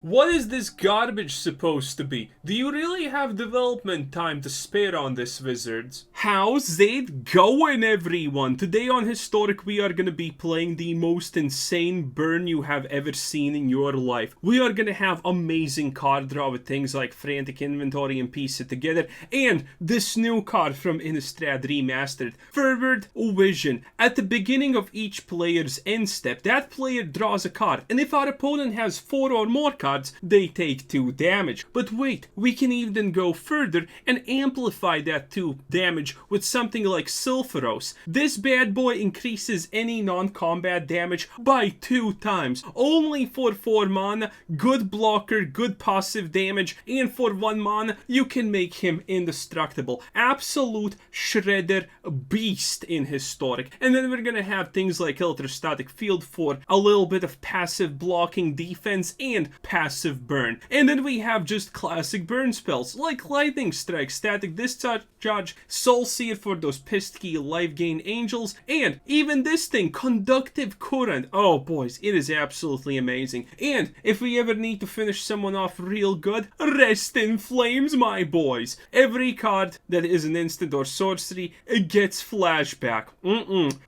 What is this garbage supposed to be? Do you really have development time to spare on this, wizards? How's it going, everyone? Today on Historic we are gonna be playing the most insane burn you have ever seen in your life. We are gonna have amazing card draw with things like Frantic Inventory and Piece It Together, and this new card from Innistrad Remastered, Forward Vision. At the beginning of each player's end step, that player draws a card, and if our opponent has 4 or more cards, they take 2 damage. But wait, we can even go further and amplify that 2 damage with something like Sulfuros. This bad boy increases any non-combat damage by 2 times, only for 4 mana, good blocker, good passive damage, and for 1 mana, you can make him indestructible. Absolute shredder beast in Historic. And then we're gonna have things like Electrostatic Field for a little bit of passive blocking defense and passive burn. And then we have just classic burn spells like Lightning Strike, Static Discharge, Soul Seer for those pesky life gain angels, and even this thing, Conductive Current. Oh boys, it is absolutely amazing. And if we ever need to finish someone off real good, Rest in Flames, my boys. Every card that is an instant or sorcery, it gets flashback.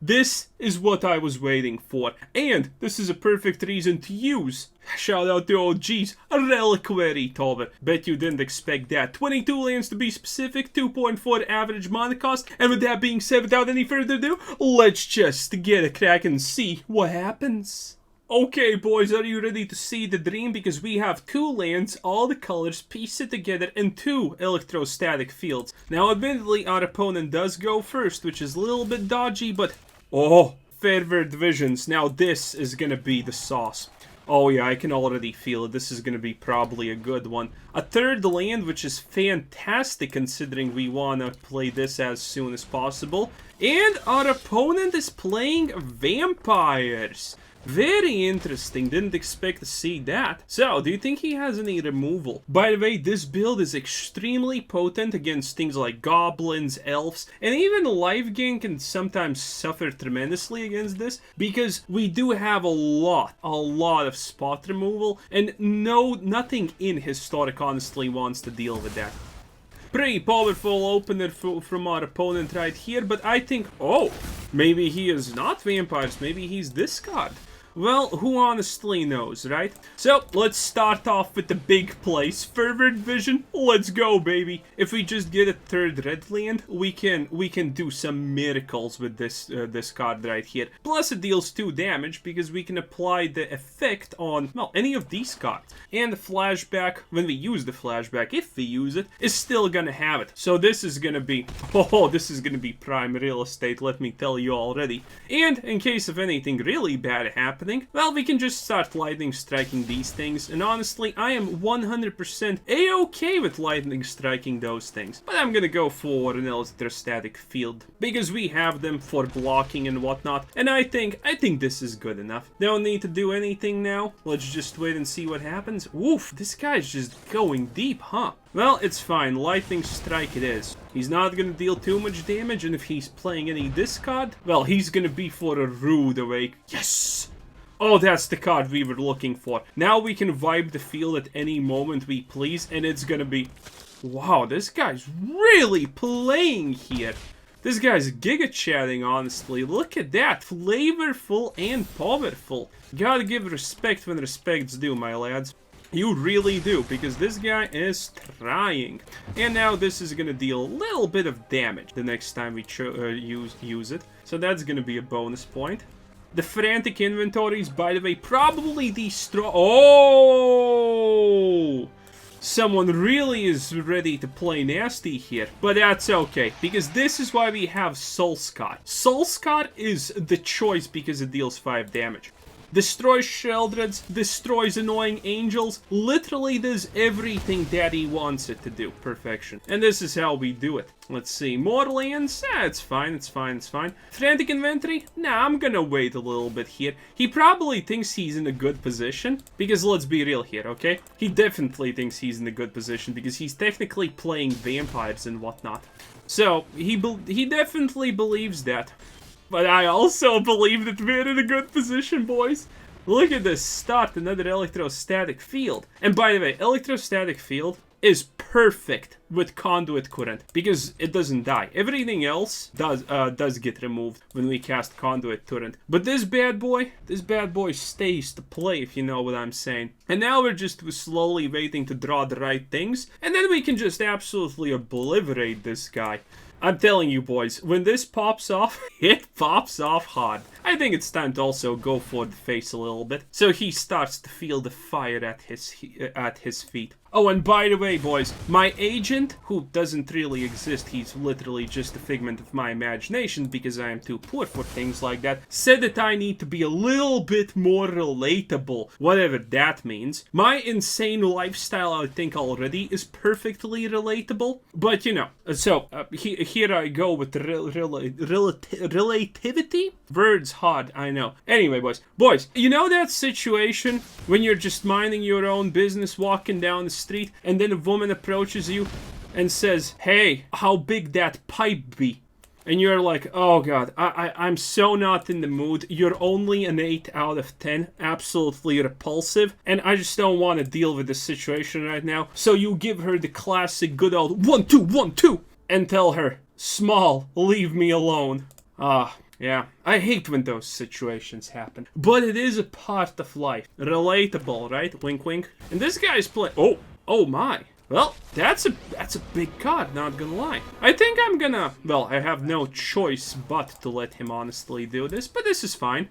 This is what I was waiting for. And this is a perfect reason to use, shout out to OGs, a Reliquary Tower. Bet you didn't expect that. 22 lands to be specific, 2.4 average mana cost. And with that being said, without any further ado, let's just get a crack and see what happens. Okay boys, are you ready to see the dream? Because we have 2 lands, all the colors, piece it together, and 2 electrostatic fields. Now admittedly our opponent does go first, which is a little bit dodgy, but oh, Forward Visions. Now this is gonna be the sauce. Oh yeah, I can already feel it. This is gonna be probably a good one. A 3rd land, which is fantastic considering we wanna play this as soon as possible. And our opponent is playing vampires. Very interesting, didn't expect to see that. So, do you think he has any removal? By the way, this build is extremely potent against things like goblins, elves, and even life gain can sometimes suffer tremendously against this, because we do have a lot of spot removal, and nothing in Historic honestly wants to deal with that. Pretty powerful opener from our opponent right here, but I think, oh, maybe he is not vampires, maybe he's this card. Well, who honestly knows, right? So, let's start off with the big plays. Forward Vision, let's go, baby. If we just get a 3rd red land, we can do some miracles with this card right here. Plus, it deals 2 damage because we can apply the effect on, well, any of these cards. And the flashback, when we use the flashback, if we use it, is still gonna have it. So this is gonna be, this is gonna be prime real estate, let me tell you already. And in case of anything really bad happens, well, we can just start lightning striking these things, and honestly, I am 100% a-okay with lightning striking those things. But I'm gonna go for an electrostatic field, because we have them for blocking and whatnot, and I think this is good enough. Don't need to do anything now, let's just wait and see what happens. Oof, this guy's just going deep, huh? Well, it's fine, lightning strike it is. He's not gonna deal too much damage, and if he's playing any discard, well, he's gonna be for a rude awake. Yes! Oh, that's the card we were looking for. Now we can vibe the field at any moment we please, and it's gonna be... Wow, this guy's really playing here. This guy's giga-chatting, honestly. Look at that. Flavorful and powerful. Gotta give respect when respect's due, my lads. You really do, because this guy is trying. And now this is gonna deal a little bit of damage the next time we use it. So that's gonna be a bonus point. The Frantic Inventories, by the way, probably the strong... Oh! Someone really is ready to play nasty here. But that's okay, because this is why we have Soul Scott. Soul Scott is the choice because it deals 5 damage. Destroys Sheldreds, destroys annoying angels, literally does everything Daddy wants it to do. Perfection. And this is how we do it. Let's see, more lands? It's fine, it's fine, it's fine. Frantic Inventory? Nah, I'm gonna wait a little bit here. He probably thinks he's in a good position, because let's be real here, okay? He definitely thinks he's in a good position, because he's technically playing vampires and whatnot. So, he definitely believes that. But I also believe that we're in a good position, boys. Look at this. Start another electrostatic field. And by the way, electrostatic field is perfect with conduit current because it doesn't die. Everything else does get removed when we cast conduit current. But this bad boy stays to play, if you know what I'm saying. And now we're just slowly waiting to draw the right things, and then we can just absolutely obliterate this guy. I'm telling you boys, when this pops off, it pops off hard. I think it's time to also go for the face a little bit, so he starts to feel the fire at his feet. Oh, and by the way, boys, my agent, who doesn't really exist, he's literally just a figment of my imagination because I am too poor for things like that, said that I need to be a little bit more relatable, whatever that means. My insane lifestyle, I think already, is perfectly relatable, but you know, so here I go with the relativity? Words hard, I know. Anyway, boys, you know that situation when you're just minding your own business, walking down the street, and then a woman approaches you and says, "Hey, how big that pipe be?" And you're like, "Oh god, I'm so not in the mood. You're only an 8 out of 10, absolutely repulsive, and I just don't want to deal with this situation right now." So you give her the classic good old 1, 2, 1, 2, and tell her, "Small, leave me alone." Yeah, I hate when those situations happen. But it is a part of life. Relatable, right? Wink, wink. And this guy's playing... Oh my. Well, that's a big card, not gonna lie. I think I'm gonna... Well, I have no choice but to let him honestly do this, but this is fine.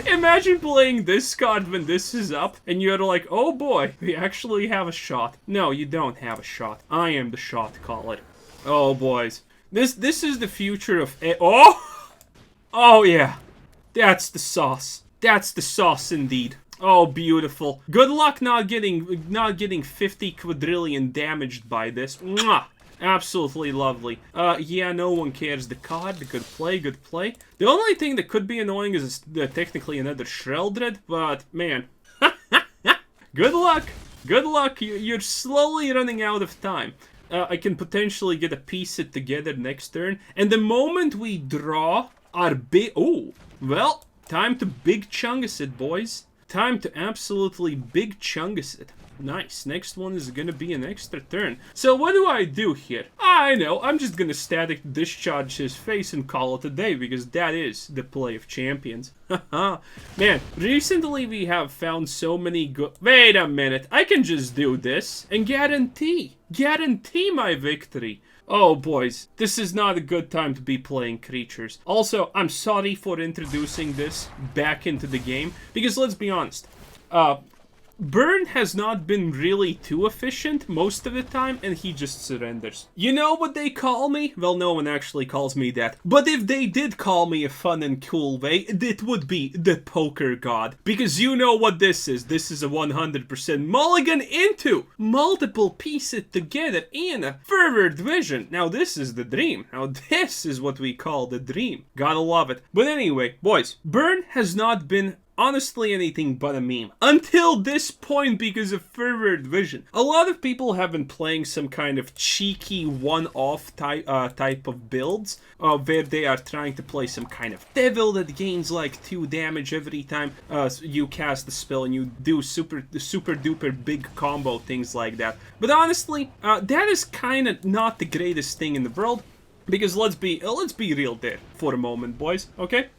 Imagine playing this card when this is up, and you're like, "Oh boy, we actually have a shot." No, you don't have a shot. I am the shot caller. Oh, boys. This is the future of... Oh yeah. That's the sauce. That's the sauce indeed. Oh, beautiful. Good luck not getting 50 quadrillion damaged by this. Mwah! Absolutely lovely. Yeah, no one cares. The card, good play, good play. The only thing that could be annoying is technically another Sheldred, but man. Good luck. Good luck. You're slowly running out of time. I can potentially get a piece it together next turn. And the moment we draw our big... Oh, well, time to big chungus it, boys. Time to absolutely big chungus it. Nice. Next one is gonna be an extra turn. So what do I do here? I know. I'm just gonna static discharge his face and call it a day, because that is the play of champions. Haha. Man, recently we have found so many good... Wait a minute. I can just do this and guarantee my victory. Oh, boys, this is not a good time to be playing creatures. Also, I'm sorry for introducing this back into the game, because let's be honest, Burn has not been really too efficient most of the time, and he just surrenders. You know what they call me? Well, no one actually calls me that. But if they did call me a fun and cool way, it would be the Poker God. Because you know what this is. This is a 100% mulligan into multiple pieces together in a forward vision. Now, this is the dream. Now, this is what we call the dream. Gotta love it. But anyway, boys, Burn has not been honestly anything but a meme until this point because of forward vision. A lot of people have been playing some kind of cheeky one-off type of builds where they are trying to play some kind of devil that gains like 2 damage every time you cast the spell, and you do super duper big combo things like that. But honestly, that is kind of not the greatest thing in the world. Because let's be real there for a moment, boys, okay?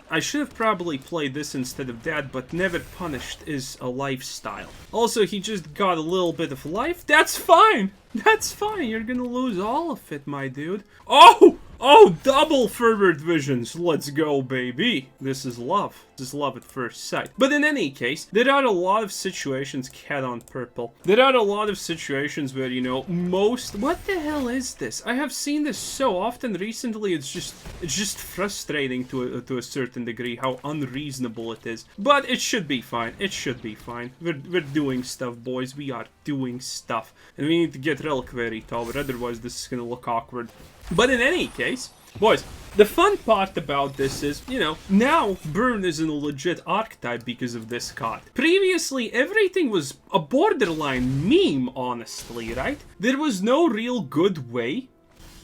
I should have probably played this instead of that, but never punished is a lifestyle. Also, he just got a little bit of life. That's fine! That's fine, you're gonna lose all of it, my dude. Oh, double forward visions. Let's go, baby. This is love. This is love at first sight. But in any case, there are a lot of situations, cat on purple. There are a lot of situations where, you know, what the hell is this? I have seen this so often recently, it's just frustrating to a certain degree how unreasonable it is. But it should be fine. It should be fine. We're doing stuff, boys. We are doing stuff. And we need to get Reliquary Tower, otherwise this is gonna look awkward. But in any case, boys, the fun part about this is, you know, now Burn is a legit archetype because of this card. Previously, everything was a borderline meme, honestly, right? There was no real good way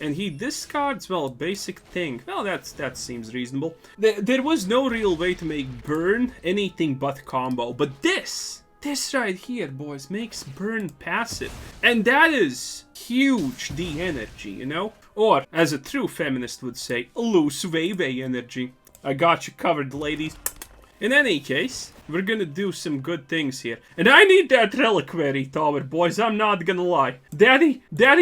and he discards, well, basic thing. Well, that seems reasonable. There was no real way to make burn anything but combo, but this right here, boys, makes burn passive. And that is huge D energy, you know? Or, as a true feminist would say, loose wave energy. I got you covered, ladies. In any case, we're gonna do some good things here. And I need that Reliquary Tower, boys, I'm not gonna lie. Daddy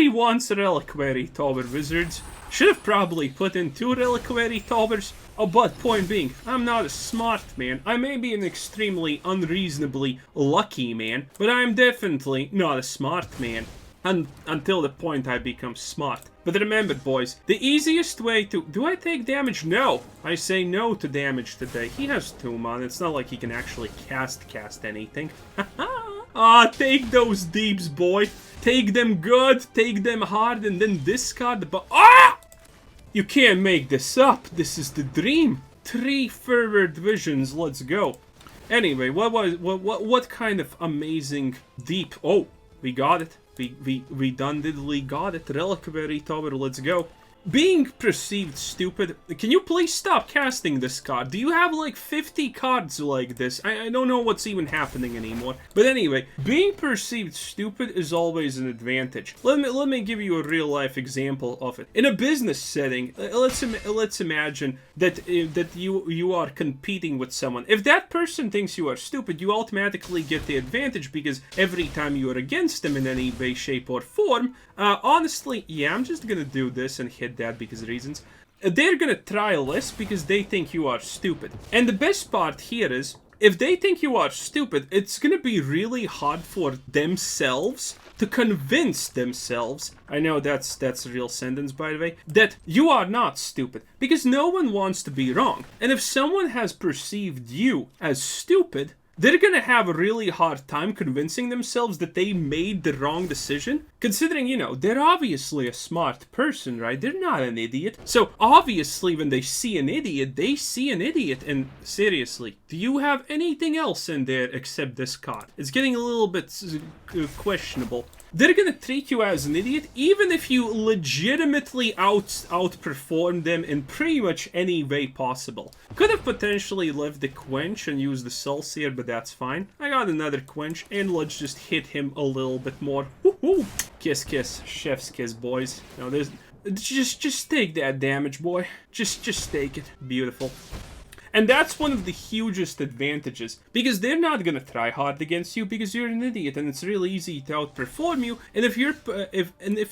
wants a Reliquary Tower, wizards. Should have probably put in 2 Reliquary Towers. Oh, but point being, I'm not a smart man. I may be an extremely unreasonably lucky man, but I'm definitely not a smart man. Until the point I become smart. But remember, boys, the easiest way to... Do I take damage? No! I say no to damage today. He has Tomb on. It's not like he can actually cast anything. Ah, take those deeps, boy. Take them good, take them hard, and then discard the... Ah! You can't make this up. This is the dream. 3 forward visions. Let's go. Anyway, what kind of amazing deep... Oh, we got it. We redundantly got it. Reliquary Tower, let's go. Being perceived stupid. Can you please stop casting this card? Do you have like 50 cards like this? I don't know what's even happening anymore. But anyway, being perceived stupid is always an advantage. Let me give you a real life example of it. In a business setting, let's imagine that you are competing with someone. If that person thinks you are stupid, you automatically get the advantage because every time you are against them in any way, shape, or form, honestly, yeah, I'm just gonna do this and hit that because of reasons. They're gonna try less because they think you are stupid. And the best part here is, if they think you are stupid, it's gonna be really hard for themselves to convince themselves, I know that's a real sentence by the way, that you are not stupid. Because no one wants to be wrong. And if someone has perceived you as stupid, they're gonna have a really hard time convincing themselves that they made the wrong decision. Considering, you know, they're obviously a smart person, right? They're not an idiot. So, obviously, when they see an idiot, they see an idiot. And seriously, do you have anything else in there except this card? It's getting a little bit questionable. They're gonna treat you as an idiot, even if you legitimately outperform them in pretty much any way possible. Could have potentially left the Quench and used the Soul Seer, but that's fine. I got another Quench, and let's just hit him a little bit more. Woohoo! Kiss, kiss. Chef's kiss, boys. No, there's... Just take that damage, boy. Just take it. Beautiful. And that's one of the hugest advantages, because they're not gonna try hard against you because you're an idiot and it's really easy to outperform you. And if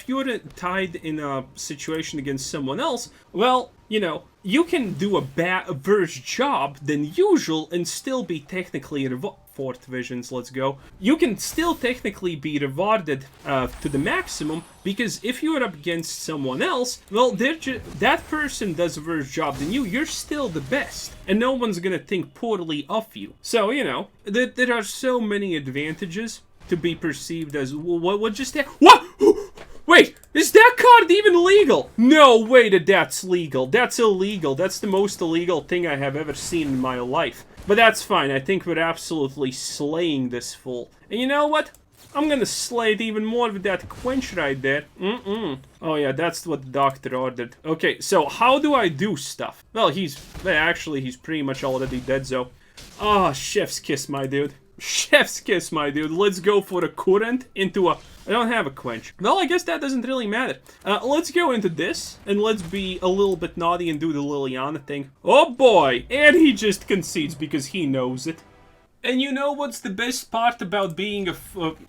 you're tied in a situation against someone else, well, you know, you can do a worse job than usual and still be technically fourth visions, let's go. You can still technically be rewarded to the maximum, because if you're up against someone else, well, that person does a worse job than you, you're still the best, and no one's gonna think poorly of you. So, you know, there are so many advantages to be perceived as, what just happened? What? Wait, is that card even legal? No way that that's legal. That's illegal. That's the most illegal thing I have ever seen in my life. But that's fine. I think we're absolutely slaying this fool. And you know what? I'm gonna slay it even more with that Quench right there. Oh yeah, that's what the doctor ordered. Okay, so how do I do stuff? Well, he's pretty much already dead, so... Oh, chef's kiss, my dude. Chef's kiss, my dude. Let's go for a current into a... I don't have a Quench. Well, I guess that doesn't really matter. Let's go into this, and let's be a little bit naughty and do the Liliana thing. Oh boy! And he just concedes because he knows it. And you know what's the best part about being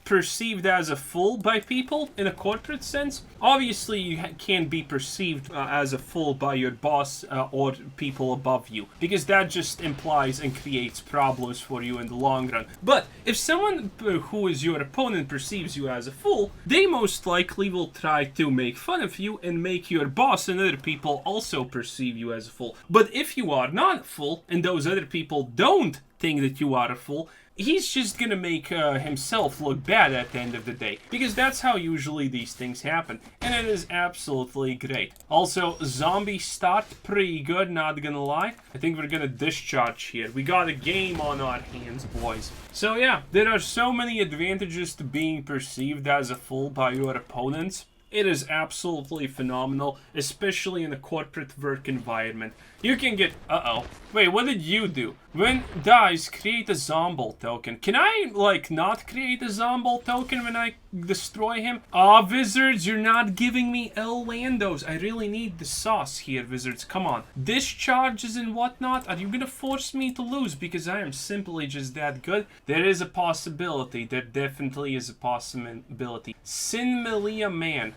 perceived as a fool by people in a corporate sense? Obviously, you can't be perceived as a fool by your boss or people above you, because that just implies and creates problems for you in the long run. But if someone who is your opponent perceives you as a fool, they most likely will try to make fun of you and make your boss and other people also perceive you as a fool. But if you are not a fool, and those other people don't think that you are a fool, he's just gonna make himself look bad at the end of the day. Because that's how usually these things happen. And it is absolutely great. Also, zombie start pretty good, not gonna lie. I think we're gonna discharge here. We got a game on our hands, boys. So yeah, there are so many advantages to being perceived as a fool by your opponents. It is absolutely phenomenal, especially in a corporate work environment. You can get... Uh-oh. Wait, what did you do? When dies, create a Zombie token. Can I, like, not create a Zombie token when I destroy him? Aw, Wizards, you're not giving me L Landos. I really need the sauce here, Wizards. Come on. Discharges and whatnot? Are you gonna force me to lose because I am simply just that good? There is a possibility. There definitely is a possibility. Sin Melia Man.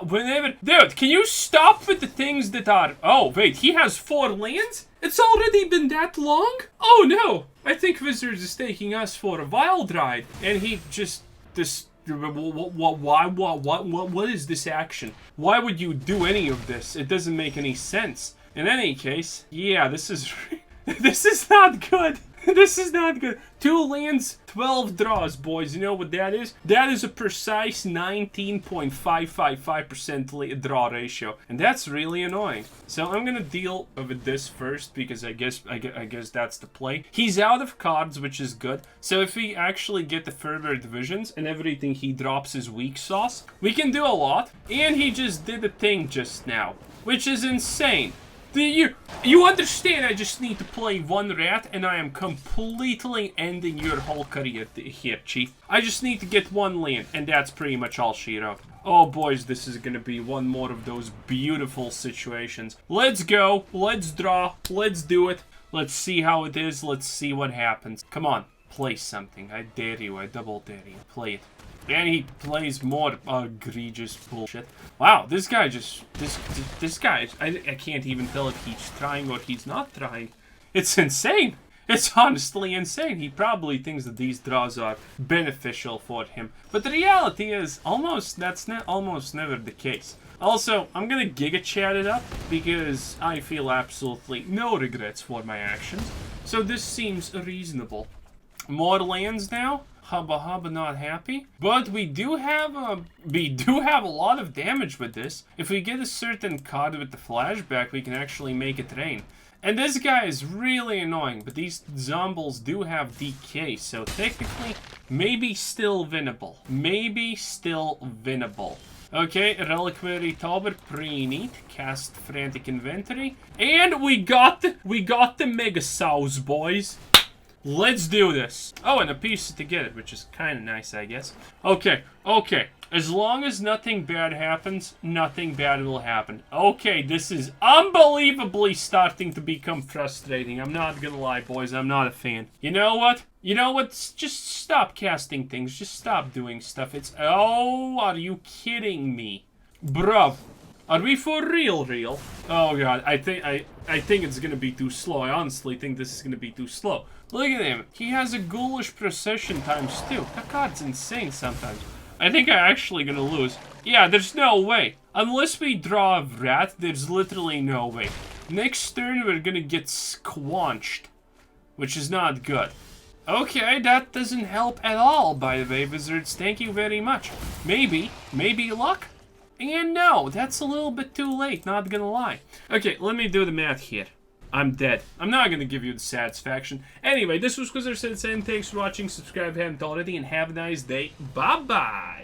Whenever... Dude, can you stop with the things that are... Oh, wait, he has 4 lands? It's already been that long? Oh no! I think Wizards is taking us for a wild ride. And he just... What is this action? Why would you do any of this? It doesn't make any sense. In any case, yeah, this is... this is not good. This is not good. 2 lands, 12 draws, boys. You know what that is? That is a precise 19.555% draw ratio. And that's really annoying. So I'm gonna deal with this first because I guess that's the play. He's out of cards, which is good. So if we actually get the further divisions and everything he drops is weak sauce, we can do a lot. And he just did a thing just now, which is insane. You understand I just need to play 1 rat and I am completely ending your whole career here, Chief. I just need to get 1 land and that's pretty much all she wrote. Oh boys, this is gonna be one more of those beautiful situations. Let's go, let's draw, let's do it. Let's see how it is, let's see what happens. Come on, play something. I dare you, I double dare you. Play it. And he plays more egregious bullshit. Wow, this guy just... This guy... I can't even tell if he's trying or he's not trying. It's insane. It's honestly insane. He probably thinks that these draws are beneficial for him. But the reality is, that's not almost never the case. Also, I'm gonna Giga Chat it up because I feel absolutely no regrets for my actions. So this seems reasonable. More lands now? Hubba hubba not happy. But we do have a lot of damage with this. If we get a certain card with the flashback, we can actually make it rain. And this guy is really annoying, but these zombies do have DK, so technically, maybe still winnable. Maybe still winnable. Okay, Reliquary Tauber, pretty neat. Cast Frantic Inventory. And we got the Mega Sows, boys. Let's do this. Oh, and a piece to get it, which is kind of nice, I guess. Okay. As long as nothing bad happens, nothing bad will happen. Okay, this is unbelievably starting to become frustrating. I'm not gonna lie, boys. I'm not a fan. You know what? Just stop casting things. Just stop doing stuff. Oh, are you kidding me? Bruv. Are we for real? Oh god, I think it's gonna be too slow. I honestly think this is gonna be too slow. Look at him. He has a ghoulish procession ×2. That card's insane sometimes. I think I'm actually gonna lose. Yeah, there's no way. Unless we draw a rat, there's literally no way. Next turn, we're gonna get squanched, which is not good. Okay, that doesn't help at all, by the way, Wizards. Thank you very much. Maybe luck? And no, that's a little bit too late, not gonna lie. Okay, let me do the math here. I'm dead. I'm not gonna give you the satisfaction. Anyway, this was Quizzer saying thanks for watching, subscribe if you haven't already, and have a nice day. Bye-bye!